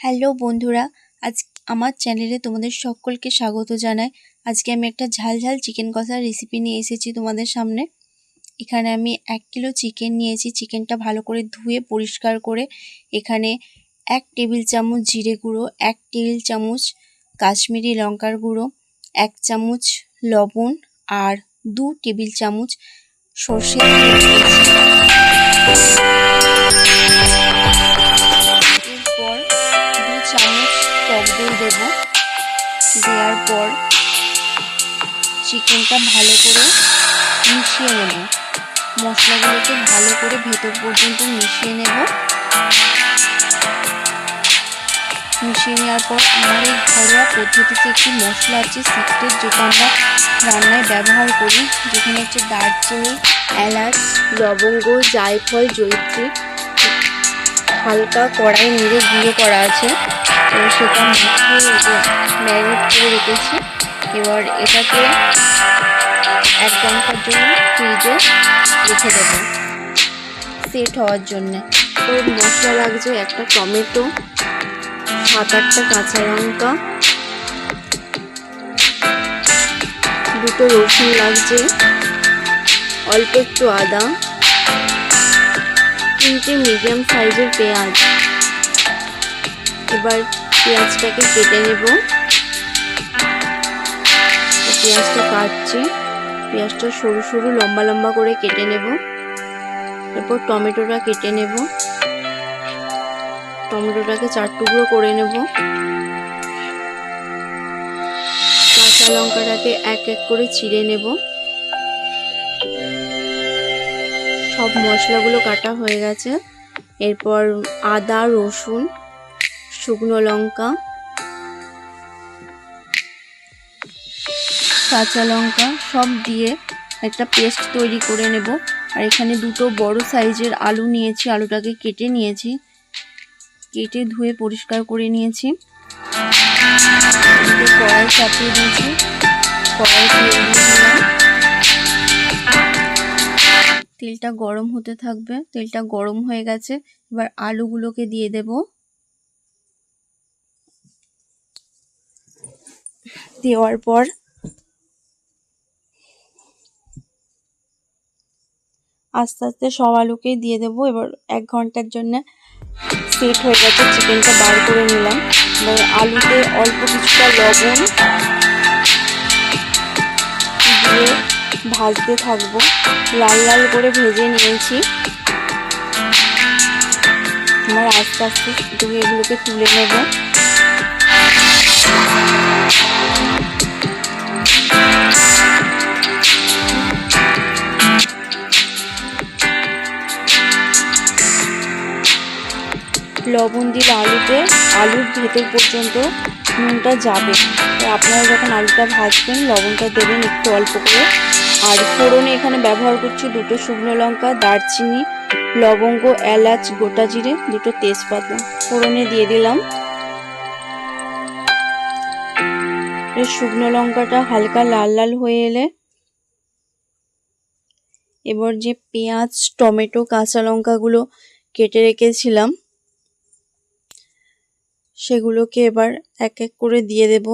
Hello বন্ধুরা, আজ আমার চ্যানেলে তোমাদের সকলকে স্বাগত জানাই। আজকে আমি একটা ঝাল ঝাল চিকেন কষার রেসিপি নিয়ে এসেছি তোমাদের সামনে। এখানে আমি 1 কিলো চিকেন নিয়েছি। চিকেনটা ভালো করে ধুয়ে পরিষ্কার করে এখানে 1 টেবিল চামচ জিরে গুঁড়ো, 1 টেবিল চামচ কাশ্মীরি লঙ্কার গুঁড়ো, 1 চামচ লবণ আর 2 টেবিল চামচ সর্ষের তেল দিয়েছি। এরপর 2 চামচ টক দই দেব। দেওয়ার পর চিকেনটা ভালো করে মিশিয়ে নেব। মশলাগুলোকে ভালো করে ভেতর পর্যন্ত মিশিয়ে নেব। মিশিয়ে নেওয়ার পর আমার এই ঘরোয়া পদ্ধতিতে একটি মশলা আছে সিক্রেট, যেটা আমরা রান্নায় ব্যবহার করি, যেখানে হচ্ছে দারচিনি, এলাচ, লবঙ্গ, জায়ফল, জয়িত্রী হালকা কড়াই নেড়ে গুঁড়ো করা আছে। তো সেটা মাখিয়ে ম্যারিনেট করে রেখেছি। এবার এটাকে 1 ঘন্টার জন্য ফ্রিজে রেখে দেবো সেট হওয়ার জন্যে। তো মশলা লাগছে একটা টমেটো, 7-8টা কাঁচা লঙ্কা, 2টো রসুন লাগছে, অল্প একটু আদা, 3টে মিডিয়াম সাইজের পেঁয়াজ। এবার পেঁয়াজটাকে কেটে নেব। পেঁয়াজটা কাটছি, পেঁয়াজটা সরু সরু লম্বা লম্বা করে কেটে নেব। এরপর টমেটোটা কেটে নেব। টমেটোটাকে 4 টুকরো করে নেব। কাঁচা লঙ্কাটাকে এক এক করে চিড়ে নেব। সব মশলাগুলো কাটা হয়ে গেছে। এরপর আদা, রসুন, শুকনো লঙ্কা, কাঁচা লঙ্কা সব দিয়ে একটা পেস্ট তৈরি করে নেব। আর এখানে 2টো বড় সাইজের আলু নিয়েছি। আলুটাকে কেটে নিয়েছি, কেটে ধুয়ে পরিষ্কার করে নিয়েছি। কড়াই চাপিয়ে দিয়েছি, কড়াই তেল দিয়ে দিলাম। তেলটা গরম হতে থাকবে। তেলটা গরম হয়ে গেছে। এবার আলুগুলোকে দিয়ে দেব। দেওয়ার পর আস্তে আস্তে সব আলুকেই দিয়ে দেবো। এবার 1 ঘন্টার জন্য সেট হয়ে গেছে। চিকেনটা বার করে নিলাম। এবার আলুতে অল্প কিছুটা লবণ দিয়ে ভাজতে থাকবো। লাল লাল করে ভেজে নিয়েছি। আমার আস্তে আস্তে এগুলোকে তুলে নেব। লবণ দিলে আলুর ভেতর পর্যন্ত নুনটা যাবে। আপনারা যখন আলুটা ভাজবেন লবণটা দেবেন একটু অল্প করে। আর ফোড়নে এখানে ব্যবহার করছি 2টো শুকনো লঙ্কা, দারচিনি, লবঙ্গ, এলাচ, গোটা জিরে, 2টো তেজপাতা ফোড়নে দিয়ে দিলাম। শুকনো লঙ্কাটা হালকা লাল লাল হয়ে এলে এবার যে পেঁয়াজ, টমেটো, কাঁচা লঙ্কাগুলো কেটে রেখেছিলাম সেগুলোকে এবার এক এক করে দিয়ে দেব।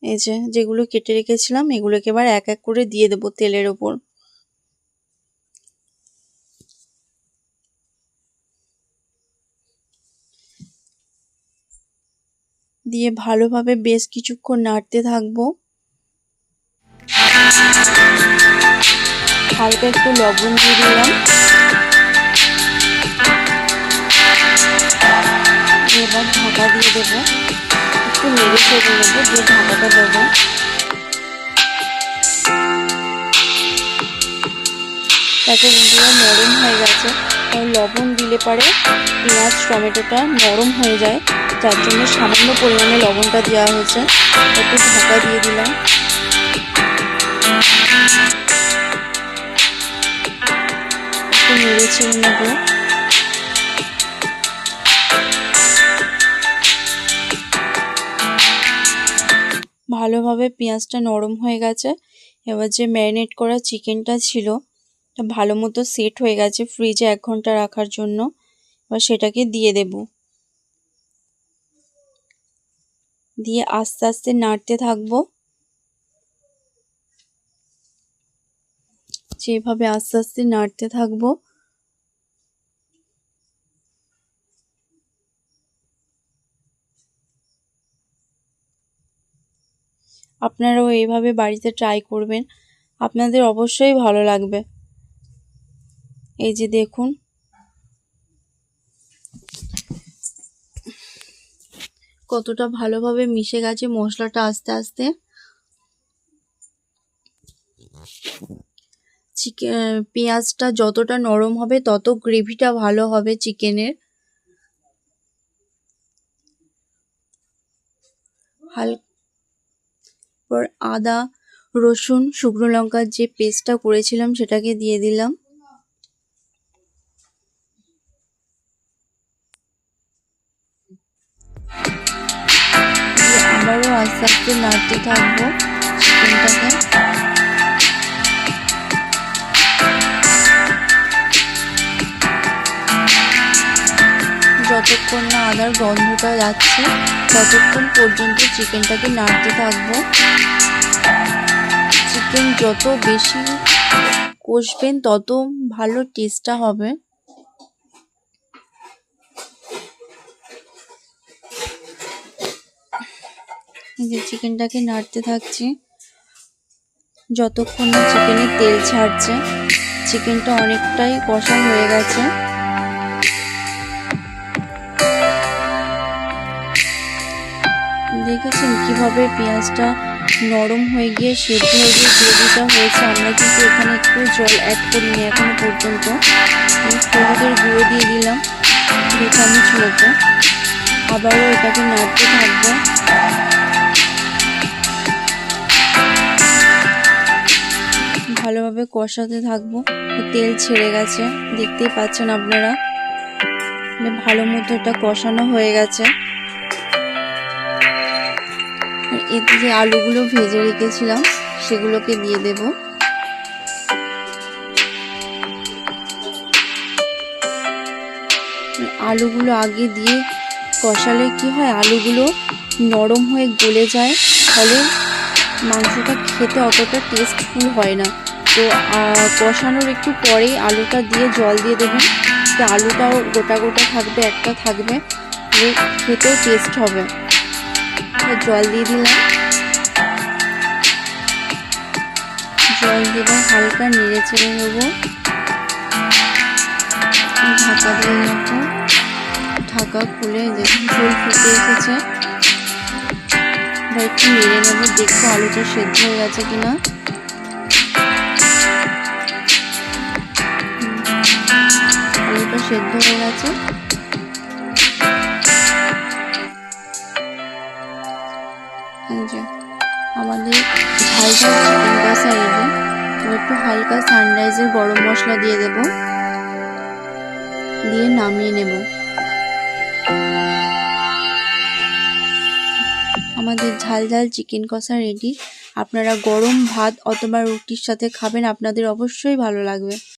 এই যেগুলো কেটে রেখেছিলাম এগুলোকে এবার এক এক করে দিয়ে দেব তেলের ওপর। দিয়ে ভালোভাবে বেশ কিছুক্ষণ নাড়তে থাকবো। হালকা একটু লবণ দিয়ে দিলাম। এবার ঢাকা দিয়ে দেবো। একটু নেড়ে চেড়ে নেবো, দিয়ে ঢাকাটা দেবো। তাতে বন্ধুরা নরম হয়ে গেছে। লবণ দিলে পরে পেঁয়াজ টমেটোটা নরম হয়ে যায়, যার জন্য সামান্য পরিমাণে লবণটা দেওয়া হয়েছে। একটু ঢাকা দিয়ে দিলাম। একটু নেড়ে ছেড়ে নেব। ভালোভাবে পেঁয়াজটা নরম হয়ে গেছে। এবার যে ম্যারিনেট করা চিকেনটা ছিল ভালো মতো সেট হয়ে গেছে ফ্রিজে 1 ঘন্টা রাখার জন্য। এবার সেটাকে দিয়ে দেব। দিয়ে আস্তে আস্তে নাড়তে থাকবো। যেভাবে আস্তে আস্তে নাড়তে থাকবো আপনারাও এইভাবে বাড়িতে ট্রাই করবেন, আপনাদের অবশ্যই ভালো লাগবে। এই যে দেখুন কতটা ভালোভাবে মিশে গেছে মশলাটা আস্তে আস্তে। পেঁয়াজটা যতটা নরম হবে তত গ্রেভিটা ভালো হবে চিকেনের। পর আদা রসুন শুকনো লঙ্কার যে পেস্টটা করেছিলাম সেটাকে দিয়ে দিলাম। আবারও আস্তে আস্তে নাড়তে থাকবো চিকেনটাকে। যতক্ষণ না আদার গন্ধটা যাচ্ছে ততক্ষণ পর্যন্ত চিকেনটাকে নাড়তে থাকবো। চিকেন যত বেশি কষবেন তত ভালো টেস্টটা হবে। এই যে চিকেনটাকে নাড়তে থাকছি যতক্ষণ না চিকেনের তেল ছাড়ছে। চিকেনটা অনেকটাই কষা হয়ে গেছে। দেখেছেন কিভাবে পেঁয়াজটা নরম হয়ে গিয়ে সেদ্ধ হয়ে গিয়ে গ্রেভিটা হয়েছে। আমরা কিন্তু এখানে একটু জল অ্যাড করিনি এখনো পর্যন্ত। হলুদের গুঁড়ো দিয়ে দিলাম 2 চামচ মতো। আবারও এটাকে নাড়তে থাকবো। ভালোভাবে কষাতে থাকবো। তেল ছেড়ে গেছে দেখতেই পাচ্ছেন আপনারা। ভালো মতো এটা কষানো হয়ে গেছে। এতে যে আলুগুলো ভেজে রেখেছিলাম সেগুলোকে দিয়ে দেব। আলুগুলো আগে দিয়ে কষালে কি হয়, আলুগুলো নরম হয়ে গলে যায়, ফলে মাংসটা খেতে অতটা টেস্টফুল হয় না। তো কষানোর একটু পরেই আলুটা দিয়ে জল দিয়ে দেবেন। তো আলুটাও গোটা গোটা থাকবে, একটা থাকবে, খেতেও টেস্ট হবে। জল দিয়ে দিলাম। জল দেবার হালকা নেড়ে চেড়ে নেব। ঢাকা দিয়ে রাখবো। ঢাকা খুলে দেখুন ঝোল ফুটে এসেছে। একটু নেড়ে নেব, দেখবো আলুটা সেদ্ধ হয়ে গেছে কিনা। আলুটা সেদ্ধ হয়ে গেছে। আমাদের ঝাল ঝাল চিকেন কষা রেডি। একটু হালকা সানরাইজের গরম মশলা দিয়ে দেব, দিয়ে নামিয়ে নেব। আমাদের ঝাল ঝাল চিকেন কষা রেডি। আপনারা গরম ভাত অথবা রুটির সাথে খাবেন, আপনাদের অবশ্যই ভালো লাগবে।